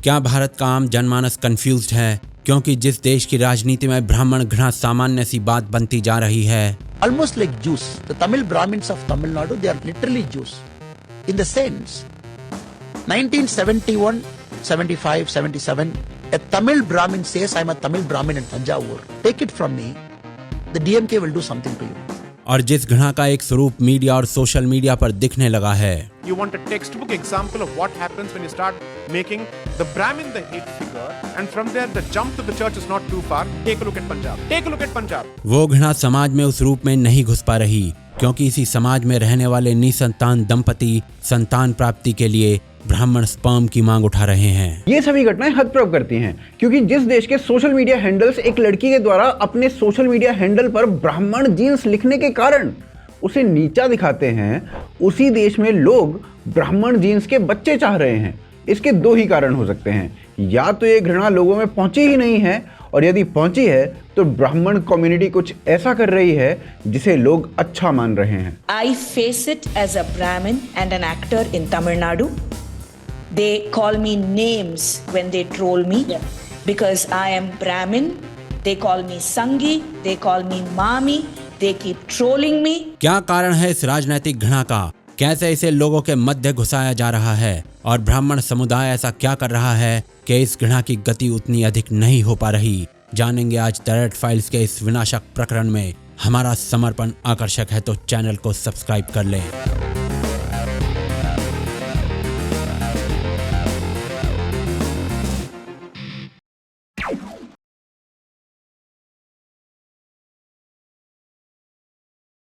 क्या भारत का आम जनमानस कंफ्यूज्ड है क्योंकि जिस देश की राजनीति में ब्राह्मण घृणा सामान्य सी बात बनती जा रही है? Almost like Jews. The Tamil Brahmins of Tamil Nadu, they are literally Jews. In the sense, 1971, 75, 77, a Tamil Brahmin says, I'm a Tamil Brahmin in Tanjavur. Take it from me, the DMK will do something to you. और जिस घृणा का एक स्वरूप media और social media पर दिखने लगा है। You want a textbook example of what happens when you start making the Brahmin the hate figure, and from there the jump to the church is not too far. Take a look at Punjab. Take a look at Punjab. वो घृणा समाज में उस रूप में नहीं घुस पा रही क्योंकि इसी समाज में रहने वाले निसंतान दंपति संतान प्राप्ति के लिए ब्राह्मण स्पर्म की मांग उठा रहे हैं। ये सभी घटनाएं हद प्रभाव करती हैं क्योंकि जिस देश के सोशल मीडिया हैंडल्स एक लड़की के द्वारा अपने सोशल मीडिया हैंडल पर ब्राह्मण जीन्स लिखने के कारण उसे नीचा दिखाते हैं, उसी देश में लोग ब्राह्मण जीन्स के बच्चे चाह रहे हैं। इसके दो ही कारण हो सकते हैं, या तो ये घृणा लोगों में पहुंची ही नहीं है, और यदि पहुंची है तो ब्राह्मण कम्युनिटी कुछ ऐसा कर रही है जिसे लोग अच्छा मान रहे हैं। I face it as a Brahmin and an actor in Tamil Nadu. They call me names when they troll me because I am Brahmin. They call me Sangi, they call me Mami, they keep trolling me. क्या कारण है इस राजनीतिक घृणा का? कैसे इसे लोगों के मध्य घुसाया जा रहा है और ब्राह्मण समुदाय ऐसा क्या कर रहा है कि इस घृणा की गति उतनी अधिक नहीं हो पा रही? जानेंगे आज द रेड फाइल्स के इस विनाशक प्रकरण में। हमारा समर्पण आकर्षक है तो चैनल को सब्सक्राइब कर लें।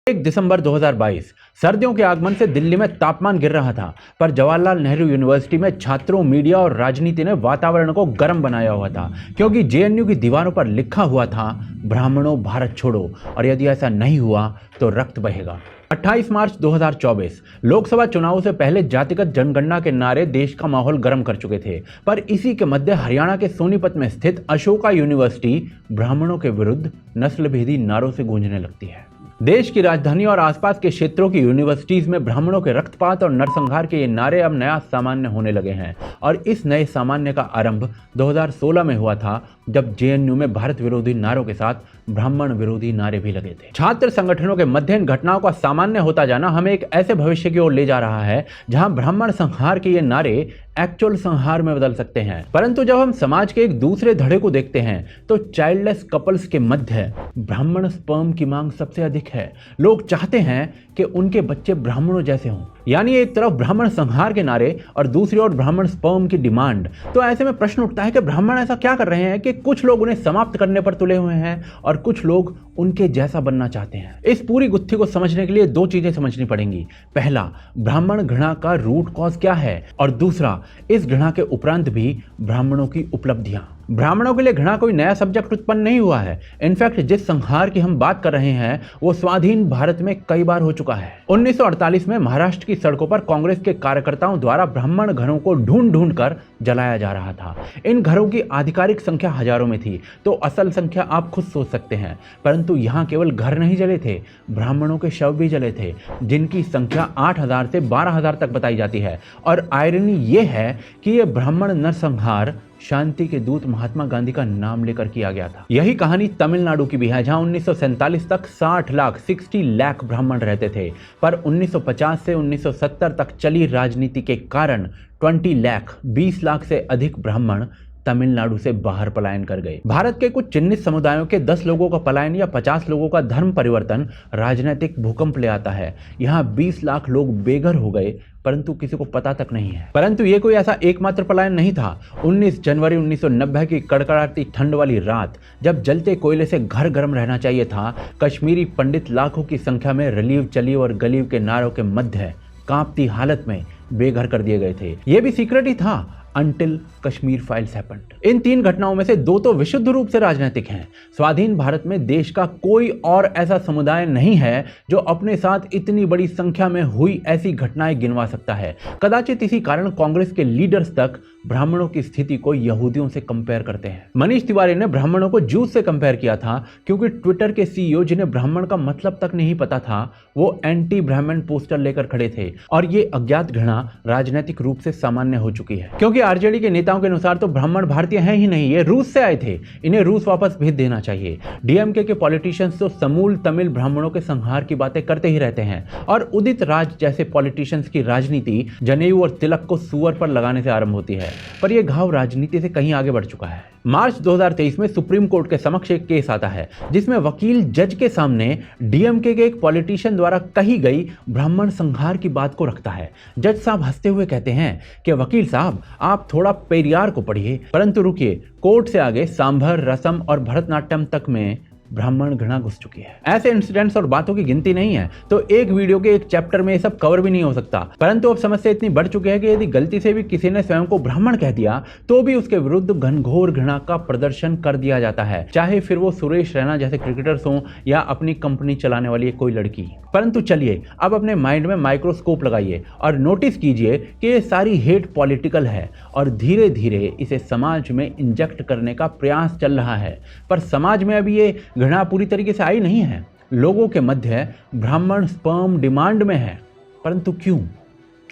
एक दिसंबर 2022 सर्दियों के आगमन से दिल्ली में तापमान गिर रहा था, पर जवाहरलाल नेहरू यूनिवर्सिटी में छात्रों, मीडिया और राजनीति ने वातावरण को गर्म बनाया हुआ था क्योंकि जेएनयू की दीवारों पर लिखा हुआ था ब्राह्मणों भारत छोड़ो, और यदि ऐसा नहीं हुआ तो रक्त बहेगा। 28 मार्च 2024 लोकसभा चुनावों से पहले जातिगत जनगणना के नारे देश का माहौल गर्म कर चुके थे, पर इसी के मध्य हरियाणा के सोनीपत में स्थित अशोका यूनिवर्सिटी ब्राह्मणों के विरुद्ध नस्लभेदी नारों से गूंजने लगती है। देश की राजधानी और आसपास के क्षेत्रों की यूनिवर्सिटीज में ब्राह्मणों के रक्तपात और नरसंहार के ये नारे अब नया सामान्य होने लगे हैं, और इस नए सामान्य का आरंभ 2016 में हुआ था जब जेएनयू में भारत विरोधी नारों के साथ ब्राह्मण विरोधी नारे भी लगे थे। छात्र संगठनों के मध्य इन घटनाओं का सामान्य होता जाना हमें एक ऐसे भविष्य की ओर ले जा रहा है जहां ब्राह्मण संहार के ये नारे एक्चुअल संहार में बदल सकते हैं। परंतु जब हम समाज के एक दूसरे धड़े को देखते हैं तो चाइल्डलेस कपल्स के मध्य ब्राह्मण स्पर्म की मांग सबसे अधिक है। लोग चाहते हैं कि उनके बच्चे ब्राह्मणों जैसे हों, यानी एक तरफ ब्राह्मण संहार के नारे और दूसरी ओर ब्राह्मण स्पर्म की डिमांड। तो ऐसे में प्रश्न उठता है कि ब्राह्मण ऐसा क्या कर रहे हैं कि कुछ लोग उन्हें समाप्त करने पर तुले हुए हैं और कुछ लोग उनके जैसा बनना चाहते हैं। इस पूरी गुत्थी को समझने के लिए दो चीजें समझनी पड़ेंगी। पहला, ब्राह्मण घृणा का रूट कॉज क्या है, और दूसरा, इस घृणा के उपरांत भी ब्राह्मणों की उपलब्धियां। ब्राह्मणों के लिए घृणा कोई नया सब्जेक्ट उत्पन्न नहीं हुआ है। इनफैक्ट जिस संहार की हम बात कर रहे हैं वो स्वाधीन भारत में कई बार हो चुका है। 1948 में महाराष्ट्र की सड़कों पर कांग्रेस के कार्यकर्ताओं द्वारा ब्राह्मण घरों को ढूंढ ढूंढ कर जलाया जा रहा था। इन घरों की आधिकारिक संख्या हजारों में थी, तो असल संख्या आप खुद सोच सकते हैं। परंतु यहाँ केवल घर नहीं जले थे, ब्राह्मणों के शव भी जले थे, जिनकी संख्या 8,000 से 12,000 तक बताई जाती है। और आयरनी ये है कि ये ब्राह्मण नरसंहार शांति के दूत महात्मा गांधी का नाम लेकर किया गया था। यही कहानी तमिलनाडु की भी है, जहां 1947 तक 60 लाख ब्राह्मण रहते थे, पर 1950 से 1970 तक चली राजनीति के कारण 20 लाख से अधिक ब्राह्मण तमिलनाडु से बाहर पलायन कर गए। भारत के कुछ चिन्हित समुदायों के 10 लोगों का पलायन या 50 लोगों का धर्म परिवर्तन राजनीतिक भूकंप ले आता है। यहाँ 20 लाख लोग बेघर हो गए, परंतु किसी को पता तक नहीं है। परंतु ये कोई ऐसा एकमात्र पलायन नहीं था। 19 जनवरी 1990 की कड़कड़ाती ठंड वाली रात, जब जलते कोयले से घर गर्म रहना चाहिए था, कश्मीरी पंडित लाखों की संख्या में रिलीव चलीव और गलीव के नारों के मध्य कांपती हालत में बेघर कर दिए गए थे। यह भी सीक्रेट ही था until कश्मीर फाइल्स हैपेंड। इन तीन घटनाओं में से दो तो विशुद्ध रूप से राजनीतिक हैं। स्वाधीन भारत में देश का कोई और ऐसा समुदाय नहीं है जो अपने साथ इतनी बड़ी संख्या में हुई ऐसी घटनाएं गिनवा सकता है। कदाचित इसी कारण कांग्रेस के लीडर्स तक ब्राह्मणों की स्थिति को यहूदियों से कंपेयर करते हैं। मनीष तिवारी ने ब्राह्मणों को जूस से कंपेयर किया था क्योंकि ट्विटर के सीईओ, जिन्हें ब्राह्मण का मतलब तक नहीं पता था, वो एंटी ब्राह्मण पोस्टर लेकर खड़े थे। और ये अज्ञात घृणा राजनीतिक रूप से सामान्य हो चुकी है क्योंकि आरजेडी के नेताओं के अनुसार तो ब्राह्मण भारतीय हैं ही नहीं, ये रूस से आए थे, इन्हें रूस वापस भेज देना चाहिए। डीएमके के पॉलिटिशियंस तो समूल तमिल ब्राह्मणों के संहार की बातें करते ही रहते हैं और उदित राज जैसे पॉलिटिशियंस की राजनीति जनेऊ और तिलक को सुअर पर लगाने से आरंभ होती है, पर यह घाव राजनीति से कहीं आगे बढ़ चुका है। मार्च 2023 में सुप्रीम कोर्ट के समक्ष एक केस आता है जिसमें वकील जज के सामने डीएमके के एक पॉलिटिशियन द्वारा कही गई ब्राह्मण संहार की बात को रखता है। जज साहब हंसते हुए कहते हैं कि वकील साहब आप थोड़ा पेरियार को पढ़िए, परंतु रुकिए, कोर्ट से आगे सांभर, रसम और भरतनाट्यम तक में ब्राह्मण घृणा घुस चुकी है। ऐसे इंसिडेंट्स और बातों की गिनती नहीं है, तो एक वीडियो के एक चैप्टर में ये सब कवर भी नहीं हो सकता। परंतु अब समस्या इतनी बढ़ चुकी है कि यदि गलती से भी किसी ने स्वयं को ब्राह्मण कह दिया तो भी उसके विरुद्ध घनघोर घृणा का प्रदर्शन कर दिया जाता है, चाहे फिर वो सुरेश रैना जैसे क्रिकेटर्स हों या अपनी कंपनी चलाने वाली कोई लड़की। परंतु चलिए अब अपने माइंड में माइक्रोस्कोप लगाइए और नोटिस कीजिए कि ये सारी हेट पॉलिटिकल है और धीरे धीरे इसे समाज में इंजेक्ट करने का प्रयास चल रहा है। पर समाज में अभी ये घृणा पूरी तरीके से आई नहीं है। लोगों के मध्य ब्राह्मण स्पर्म डिमांड में है, परंतु क्यों?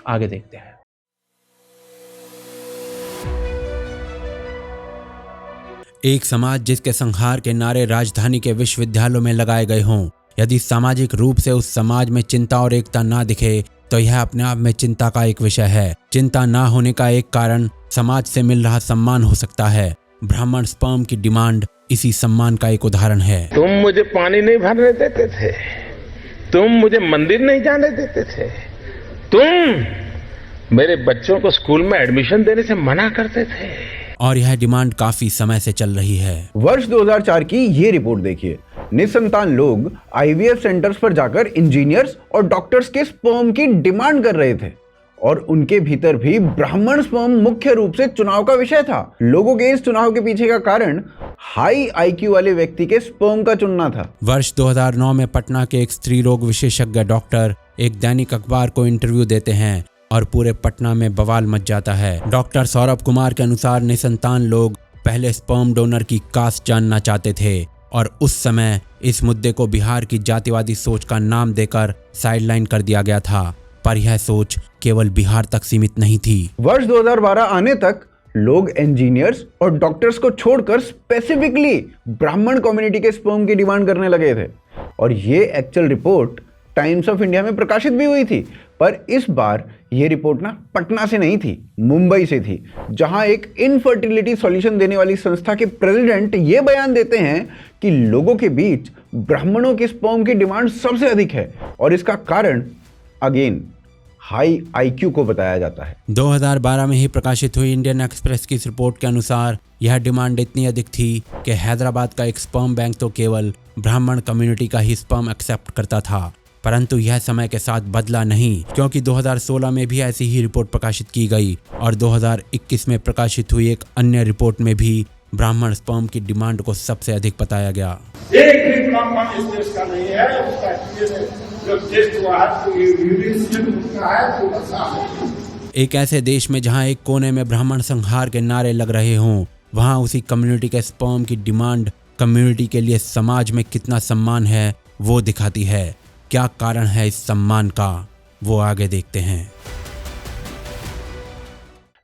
आगे देखते हैं। एक समाज जिसके संहार के नारे राजधानी के विश्वविद्यालयों में लगाए गए हों, यदि सामाजिक रूप से उस समाज में चिंता और एकता ना दिखे तो यह अपने आप में चिंता का एक विषय है। चिंता ना होने का एक कारण समाज से मिल रहा सम्मान हो सकता है। ब्राह्मण स्पर्म की डिमांड इसी सम्मान का एक उदाहरण है। तुम मुझे पानी नहीं भरने देते थे, तुम मुझे मंदिर नहीं जाने देते थे, तुम मेरे बच्चों को स्कूल में एडमिशन देने से मना करते थे। और यह डिमांड काफी समय से चल रही है। वर्ष 2004 की ये रिपोर्ट देखिए। निसंतान लोग आईवीएफ सेंटर्स पर जाकर इंजीनियर्स और डॉक्टर्स के स्पर्म की डिमांड कर रहे थे और उनके भीतर भी ब्राह्मण स्पर्म मुख्य रूप से चुनाव का विषय था। लोगों के इस चुनाव के पीछे का कारण हाई आईक्यू वाले व्यक्ति के स्पर्म का चुनना था। वर्ष 2009 में पटना के एक स्त्री रोग विशेषज्ञ डॉक्टर एक दैनिक अखबार को इंटरव्यू देते हैं और पूरे पटना में बवाल मच जाता है। डॉक्टर सौरभ कुमार के अनुसार निसंतान लोग पहले स्पर्म डोनर की कास्ट जानना चाहते थे और उस समय इस मुद्दे को बिहार की जातिवादी सोच का नाम देकर साइडलाइन कर दिया गया था, पर यह सोच केवल बिहार तक सीमित नहीं थी। वर्ष 2012 आने तक लोग इंजीनियर्स और डॉक्टर्स को छोड़कर स्पेसिफिकली ब्राह्मण कम्युनिटी के स्पर्म की डिमांड करने लगे थे और ये actual report times of India में प्रकाशित भी हुई थी। पर इस बार ये रिपोर्ट ना पटना से नहीं थी, मुंबई से थी, जहां एक इनफर्टिलिटी सॉल्यूशन देने वाली संस्था के प्रेसिडेंट ये बयान देते हैं कि लोगों के बीच ब्राह्मणों के स्पर्म की डिमांड सबसे अधिक है और इसका कारण अगेन हाई आईक्यू को बताया जाता है। 2012 में ही प्रकाशित हुई इंडियन एक्सप्रेस की इस रिपोर्ट के अनुसार यह डिमांड इतनी अधिक थी कि हैदराबाद का एक स्पर्म बैंक तो केवल ब्राह्मण कम्युनिटी का ही स्पर्म एक्सेप्ट करता था। परंतु यह समय के साथ बदला नहीं, क्योंकि 2016 में भी ऐसी ही रिपोर्ट प्रकाशित की गई और 2021 में प्रकाशित हुई एक अन्य रिपोर्ट में भी ब्राह्मण स्पर्म की डिमांड को सबसे अधिक बताया गया। एक भी ब्राह्मण इस देश का नहीं है, उसका जो टेस्ट हुआ है तो यूनिवर्सिटी का है तो बसा है। एक ऐसे देश में जहां एक कोने में ब्राह्मण संहार के नारे लग रहे हों, वहां उसी कम्युनिटी के स्पर्म की डिमांड कम्युनिटी के लिए समाज में कितना सम्मान है वो दिखाती है। क्या कारण है इस सम्मान का, वो आगे देखते हैं।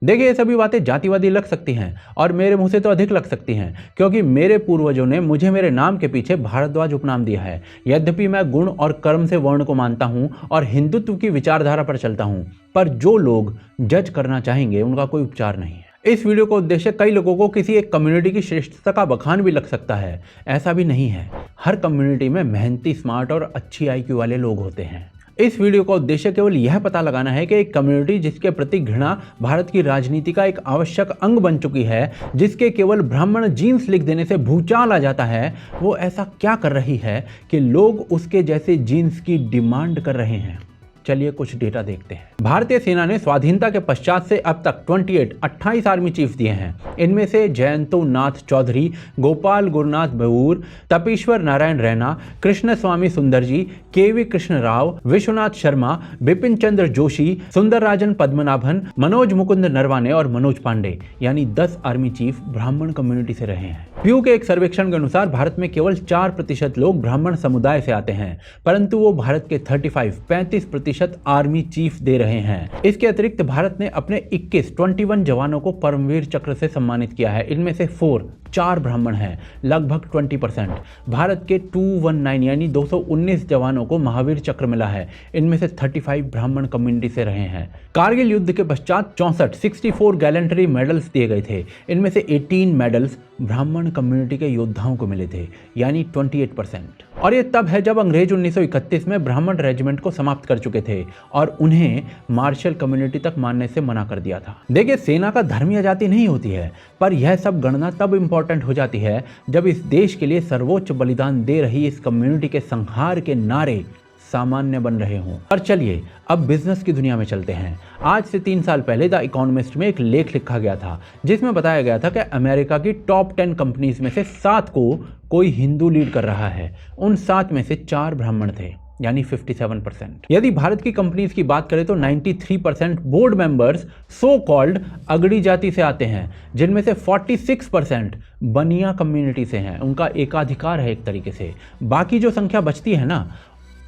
देखिए, ये सभी बातें जातिवादी लग सकती हैं और मेरे मुंह से तो अधिक लग सकती हैं, क्योंकि मेरे पूर्वजों ने मुझे मेरे नाम के पीछे भारद्वाज उपनाम दिया है। यद्यपि मैं गुण और कर्म से वर्ण को मानता हूं और हिंदुत्व की विचारधारा पर चलता हूं, पर जो लोग जज करना चाहेंगे उनका कोई उपचार नहीं है। इस वीडियो का उद्देश्य कई लोगों को किसी एक कम्युनिटी की श्रेष्ठता का बखान भी लग सकता है। ऐसा भी नहीं है। हर कम्युनिटी में मेहनती, स्मार्ट और अच्छी आईक्यू वाले लोग होते हैं। इस वीडियो का उद्देश्य केवल यह पता लगाना है कि एक कम्युनिटी जिसके प्रति घृणा भारत की राजनीति का एक आवश्यक अंग बन चुकी है, जिसके केवल ब्राह्मण जीन्स लिख देने से भूचाल आ जाता है, वो ऐसा क्या कर रही है कि लोग उसके जैसे जीन्स की डिमांड कर रहे हैं। चलिए कुछ डेटा देखते हैं। भारतीय सेना ने स्वाधीनता के पश्चात से अब तक 28 आर्मी चीफ दिए हैं। इनमें से जयंतो नाथ चौधरी, गोपाल गुरुनाथ बऊर, तपेश्वर नारायण रैना, कृष्ण स्वामी सुंदरजी, केवी कृष्ण राव, विश्वनाथ शर्मा, बिपिन चंद्र जोशी, सुंदरराजन पद्मनाभन, मनोज मुकुंद नरवाने और मनोज पांडे, यानी 10 आर्मी चीफ ब्राह्मण कम्युनिटी से रहे हैं। प्यू के एक सर्वेक्षण के अनुसार भारत में केवल 4% लोग ब्राह्मण समुदाय से आते हैं, परंतु वो भारत के 35% आर्मी चीफ दे रहे हैं। इसके अतिरिक्त भारत ने अपने 21 जवानों को परमवीर चक्र से सम्मानित किया है। इनमें से 4 ब्राह्मण हैं, लगभग 20%। भारत के 219 यानी 219 जवानों को महावीर चक्र मिला है। इनमें से 35 ब्राह्मण कम्युनिटी से रहे हैं। कारगिल युद्ध के पश्चात 64 गैलेंट्री मेडल्स दिए गए थे। इनमें से 18 मेडल्स ब्राह्मण कम्युनिटी के योद्धाओं को मिले थे, यानी 28%। और ये तब है जब अंग्रेज 1931 में ब्राह्मण रेजिमेंट को समाप्त कर चुके थे और उन्हें मार्शल कम्युनिटी तक मानने से मना कर दिया था। देखिए, सेना का धर्म या जाति नहीं होती है, पर यह सब गणना तब इंपॉर्टेंट हो जाती है जब इस देश के लिए सर्वोच्च बलिदान दे रही इस कम्युनिटी के संहार के नारे सामान्य बन रहे हों। और चलिए अब बिजनेस की दुनिया में चलते हैं। आज से 3 साल पहले द इकोनॉमिस्ट में एक लेख लिखा गया था जिसमें बताया गया था कि अमेरिका की टॉप 10 कंपनीज में से 7 को कोई हिंदू लीड कर रहा है। उन 7 में से 4 ब्राह्मण थे, यानी 57%। यदि भारत की कंपनीज की बात करें तो 93% बोर्ड मेंबर्स सो कॉल्ड अगड़ी जाति से आते हैं, जिनमें से 46% बनिया कम्युनिटी से हैं। उनका एकाधिकार है एक तरीके से। बाकी जो संख्या बचती है ना,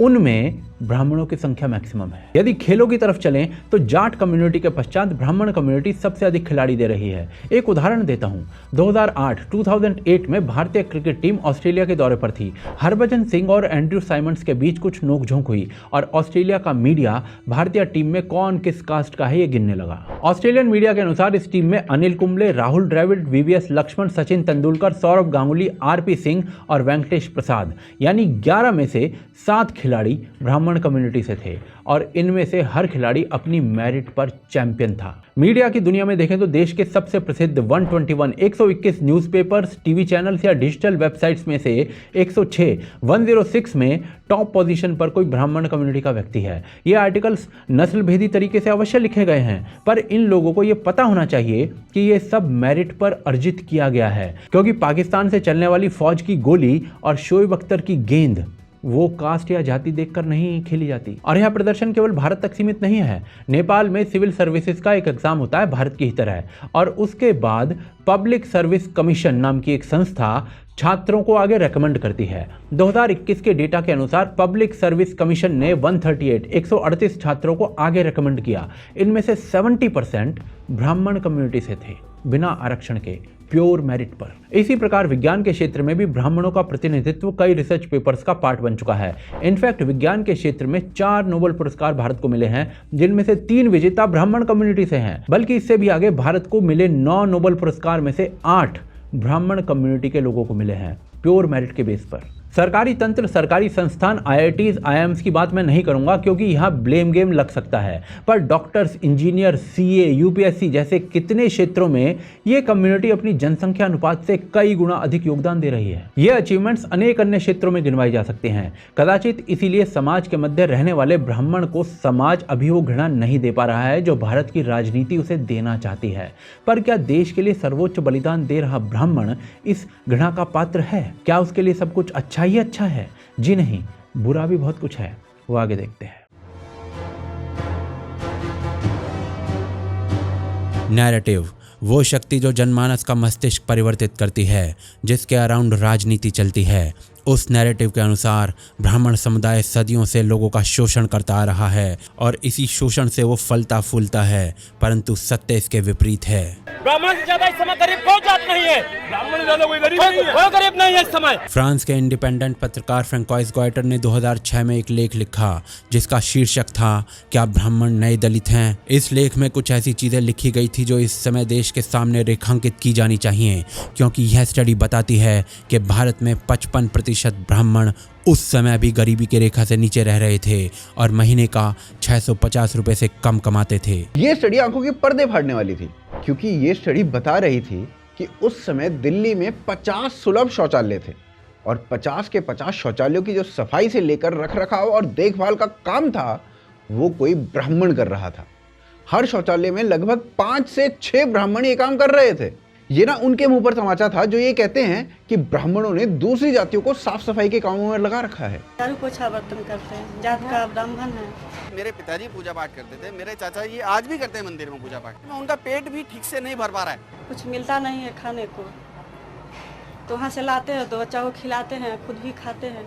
उनमें ब्राह्मणों की संख्या मैक्सिमम है। यदि खेलों की तरफ चलें तो जाट कम्युनिटी के पश्चात ब्राह्मण कम्युनिटी सबसे अधिक खिलाड़ी दे रही है। एक उदाहरण देता हूं, 2008 में भारतीय क्रिकेट टीम ऑस्ट्रेलिया के दौरे पर थी। हरभजन सिंह और एंड्रयू साइमंड्स के बीच कुछ नोकझोंक हुई और ऑस्ट्रेलिया का मीडिया भारतीय टीम में कौन किस कास्ट का है ये गिनने लगा। ऑस्ट्रेलियन मीडिया के अनुसार इस टीम में अनिल कुंबले, राहुल द्रविड़, वीवीएस लक्ष्मण, सचिन तेंदुलकर, सौरभ गांगुली, आरपी सिंह और वेंकटेश प्रसाद, यानी 11 में से 7 खिलाड़ी ब्राह्मण कम्युनिटी से थे और इनमें से हर खिलाड़ी अपनी मेरिट पर चैंपियन था। मीडिया की दुनिया में देखें तो देश के सबसे प्रसिद्ध 121 न्यूज़पेपर्स, टीवी चैनल्स या डिजिटल वेबसाइट्स में से 106 में टॉप पोजीशन पर कोई ब्राह्मण कम्युनिटी का व्यक्ति है। ये आर्टिकल्स नस्ल भेदी तरीके से अवश्य लिखे गए हैं, पर इन लोगों को ये पता होना चाहिए कि ये सब मेरिट पर अर्जित किया गया है, क्योंकि पाकिस्तान से चलने वाली फौज की गोली और शोएब अख्तर की गेंद वो कास्ट या जाति देखकर नहीं खेली जाती। और यह प्रदर्शन केवल भारत तक सीमित नहीं है। नेपाल में सिविल सर्विसेज का एक एग्जाम होता है भारत की ही तरह, और उसके बाद पब्लिक सर्विस कमीशन नाम की एक संस्था छात्रों को आगे रेकमेंड करती है। 2021 के डेटा के अनुसार पब्लिक सर्विस कमीशन ने 138 छात्रों को आगे रेकमेंड किया। इनमें से 70% ब्राह्मण कम्युनिटी से थे, बिना आरक्षण के, प्योर मेरिट पर। इसी प्रकार विज्ञान के क्षेत्र में भी ब्राह्मणों का प्रतिनिधित्व कई रिसर्च पेपर्स का पार्ट बन चुका है। इनफैक्ट विज्ञान के क्षेत्र में 4 नोबेल पुरस्कार भारत को मिले हैं, जिनमें से 3 विजेता ब्राह्मण कम्युनिटी से हैं। बल्कि इससे भी आगे भारत को मिले 9 नोबेल पुरस्कार में से 8 ब्राह्मण कम्युनिटी के लोगों को मिले हैं, प्योर मेरिट के बेस पर। सरकारी तंत्र, सरकारी संस्थान, IITs, IIMs की बात मैं नहीं करूंगा क्योंकि यहाँ ब्लेम गेम लग सकता है, पर डॉक्टर्स, इंजीनियर, CA, UPSC जैसे कितने क्षेत्रों में ये कम्युनिटी अपनी जनसंख्या अनुपात से कई गुना अधिक योगदान दे रही है। ये अचीवमेंट्स अनेक अन्य क्षेत्रों में गिनवाई जा सकती हैं। कदाचित इसीलिए समाज के मध्य रहने वाले ब्राह्मण को समाज अभी वो घृणा नहीं दे पा रहा है जो भारत की राजनीति उसे देना चाहती है। पर क्या देश के लिए सर्वोच्च बलिदान दे रहा ब्राह्मण इस घृणा का पात्र है? क्या उसके लिए सब कुछ अच्छा ही अच्छा है? जी नहीं, बुरा भी बहुत कुछ है। वो आगे देखते हैं। नैरेटिव वो शक्ति जो जनमानस का मस्तिष्क परिवर्तित करती है, जिसके अराउंड राजनीति चलती है। उस नैरेटिव के अनुसार ब्राह्मण समुदाय सदियों से लोगों का शोषण करता आ रहा है और इसी शोषण से वो फलता फूलता है, परंतु सत्य इसके विपरीत है। ब्राह्मण से ज्यादा इस समय गरीब कोई जात नहीं है। ब्राह्मण से ज्यादा कोई गरीब नहीं है इस समय। फ्रांस के इंडिपेंडेंट पत्रकार फ्रेंकोइस गॉइटर ने 2006 में एक लेख लिखा जिसका शीर्षक था, क्या ब्राह्मण नए दलित हैं? इस लेख में कुछ ऐसी चीजें लिखी गई थी जो इस समय देश के सामने रेखांकित की जानी चाहिए, क्योंकि यह स्टडी बताती है कि भारत में 55% ब्राह्मण उस समय भी गरीबी की रेखा से नीचे रह रहे थे और महीने का 650 रुपए से कम कमाते थे। ये स्टडी आंखों के पर्दे फाड़ने वाली थी, क्योंकि ये स्टडी बता रही थी कि उस समय दिल्ली में 50 सुलभ शौचालय थे और 50 के 50 शौचालयों की जो सफाई से लेकर रखरखाव और देखभाल का काम था वो कोई ब्राह्मण कर रहा था। हर शौचालय में लगभग 5 से 6 ब्राह्मण ये काम कर रहे थे। ये ना उनके मुंह पर तमाचा था जो ये कहते हैं कि ब्राह्मणों ने दूसरी जातियों को साफ सफाई के कामों में लगा रखा है। झाड़ू पोछा बर्तन करते हैं, जात का ब्राह्मण है। मेरे पिताजी पूजा पाठ करते थे, मेरे चाचा जी आज भी करते हैं मंदिर में पूजा पाठ। उनका पेट भी ठीक से नहीं भर पा रहा है। कुछ मिलता नहीं है खाने को, तो वहाँ से लाते हैं तो बच्चा को खिलाते हैं, खुद भी खाते हैं,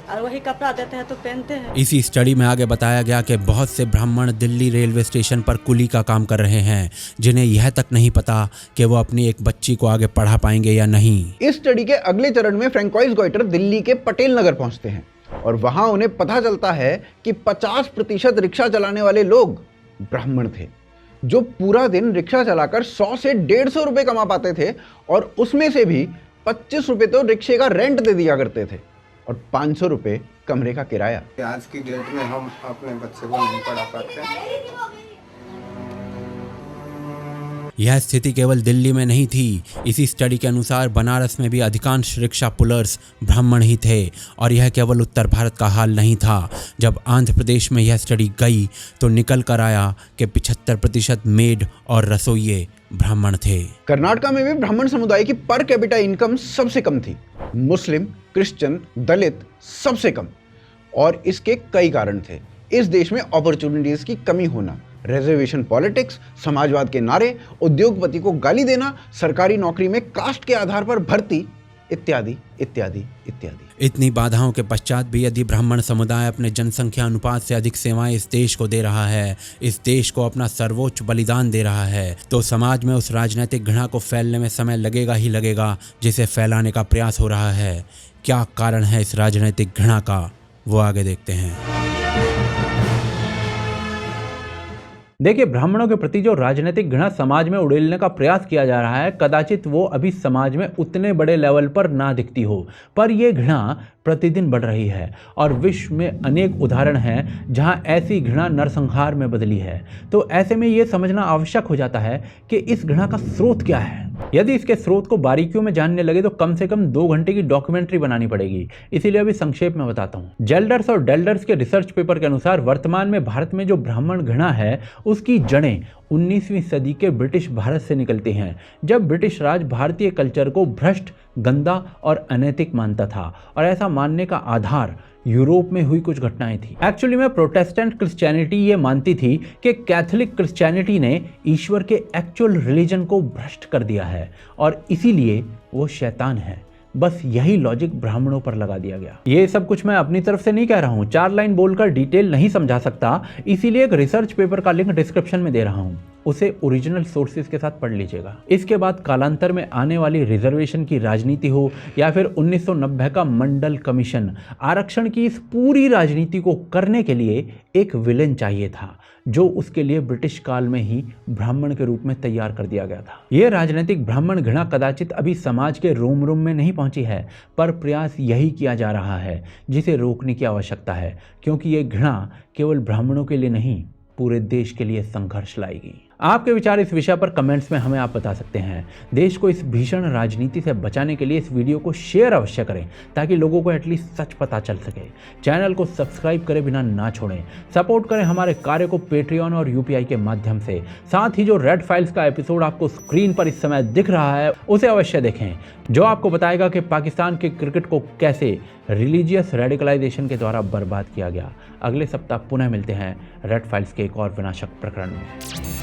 और वही कपड़ा देते हैं तो पहनते हैं। इसी स्टडी में आगे बताया गया कि बहुत से ब्राह्मण दिल्ली रेलवे स्टेशन पर कुली का काम कर रहे हैं, जिन्हें यह तक नहीं पता कि वो अपनी एक बच्ची को आगे पढ़ा पाएंगे या नहीं। इस स्टडी के अगले चरण में फ्रैंकोइस गॉइटर दिल्ली के पटेल नगर पहुंचते हैं और वहां उन्हें पता चलता है कि 50% रिक्शा चलाने वाले लोग ब्राह्मण थे, जो पूरा दिन रिक्शा चलाकर 100 से 150 रुपए कमा पाते थे, और उसमें से भी 25 रुपए तो रिक्शे का रेंट दे दिया करते थे और 500 रुपए कमरे का किराया। आज की डेट में हम अपने बच्चे को नहीं पढ़ा पाते। यह स्थिति केवल दिल्ली में नहीं थी। इसी स्टडी के अनुसार बनारस में भी अधिकांश रिक्शा पुलर्स ब्राह्मण ही थे, और यह केवल उत्तर भारत का हाल नहीं था। जब आंध्र प्रदेश में यह स्टडी गई तो निकल कर आया कि 75% मेड और रसोइये ब्राह्मण थे। कर्नाटका में भी ब्राह्मण समुदाय की पर कैपिटा इनकम सबसे कम थी, मुस्लिम, क्रिश्चियन, दलित सबसे कम, और इसके कई कारण थे। इस देश में अपॉर्चुनिटीज की कमी होना, रिजर्वेशन पॉलिटिक्स, समाजवाद के नारे, उद्योगपति को गाली देना, सरकारी नौकरी में कास्ट के आधार पर भर्ती, इत्यादि इत्यादि इत्यादि। इतनी बाधाओं के पश्चात भी यदि ब्राह्मण समुदाय अपने जनसंख्या अनुपात से अधिक सेवाएं इस देश को दे रहा है, इस देश को अपना सर्वोच्च बलिदान दे रहा है, तो समाज में उस राजनीतिक घृणा को फैलने में समय लगेगा ही लगेगा जिसे फैलाने का प्रयास हो रहा है। क्या कारण है इस राजनीतिक घृणा का, वो आगे देखते हैं। देखिए, ब्राह्मणों के प्रति जो राजनीतिक घृणा समाज में उड़ेलने का प्रयास किया जा रहा है, कदाचित वो अभी समाज में उतने बड़े लेवल पर ना दिखती हो, पर यह घृणा प्रतिदिन बढ़ रही है और विश्व में अनेक उदाहरण हैं जहां ऐसी घृणा नरसंहार में बदली है। तो ऐसे में ये समझना आवश्यक हो जाता है कि इस घृणा का स्रोत क्या है। यदि इसके स्रोत को बारीकियों में जानने लगे तो कम से कम 2 घंटे की डॉक्यूमेंट्री बनानी पड़ेगी, इसीलिए अभी संक्षेप में बताता हूँ। जेल्डर्स और डेल्डर्स के रिसर्च पेपर के अनुसार वर्तमान में भारत में जो ब्राह्मण घृणा है उसकी जड़ें 19वीं सदी के ब्रिटिश भारत से निकलती हैं, जब ब्रिटिश राज भारतीय कल्चर को भ्रष्ट, गंदा और अनैतिक मानता था, और ऐसा मानने का आधार यूरोप में हुई कुछ घटनाएं थी। एक्चुअली में प्रोटेस्टेंट क्रिश्चियनिटी ये मानती थी कि कैथोलिक क्रिश्चियनिटी ने ईश्वर के एक्चुअल रिलीजन को भ्रष्ट कर दिया है और इसीलिए वो शैतान है। बस यही लॉजिक ब्राह्मणों पर लगा दिया गया। ये सब कुछ मैं अपनी तरफ से नहीं कह रहा हूँ, 4 लाइन बोलकर डिटेल नहीं समझा सकता, इसीलिए एक रिसर्च पेपर का लिंक डिस्क्रिप्शन में दे रहा हूँ, उसे ओरिजिनल सोर्सेज के साथ पढ़ लीजिएगा। इसके बाद कालांतर में आने वाली रिजर्वेशन की राजनीति हो या फिर 1990 का मंडल कमीशन, आरक्षण की इस पूरी राजनीति को करने के लिए एक विलेन चाहिए था, जो उसके लिए ब्रिटिश काल में ही ब्राह्मण के रूप में तैयार कर दिया गया था। यह राजनीतिक ब्राह्मण घृणा कदाचित अभी समाज के रोम रोम में नहीं पहुंची है, पर प्रयास यही किया जा रहा है जिसे रोकने की आवश्यकता है, क्योंकि यह घृणा केवल ब्राह्मणों के लिए नहीं, पूरे देश के लिए संघर्ष लाएगी। आपके विचार इस विषय पर कमेंट्स में हमें आप बता सकते हैं। देश को इस भीषण राजनीति से बचाने के लिए इस वीडियो को शेयर अवश्य करें ताकि लोगों को एटलीस्ट सच पता चल सके। चैनल को सब्सक्राइब करे बिना ना छोड़ें। सपोर्ट करें हमारे कार्य को पेट्रियन और यूपीआई के माध्यम से। साथ ही जो रेड फाइल्स का एपिसोड आपको स्क्रीन पर इस समय दिख रहा है उसे अवश्य देखें, जो आपको बताएगा कि पाकिस्तान के क्रिकेट को कैसे रिलीजियस रेडिकलाइजेशन के द्वारा बर्बाद किया गया। अगले सप्ताह पुनः मिलते हैं रेड फाइल्स के एक और विनाशक प्रकरण में।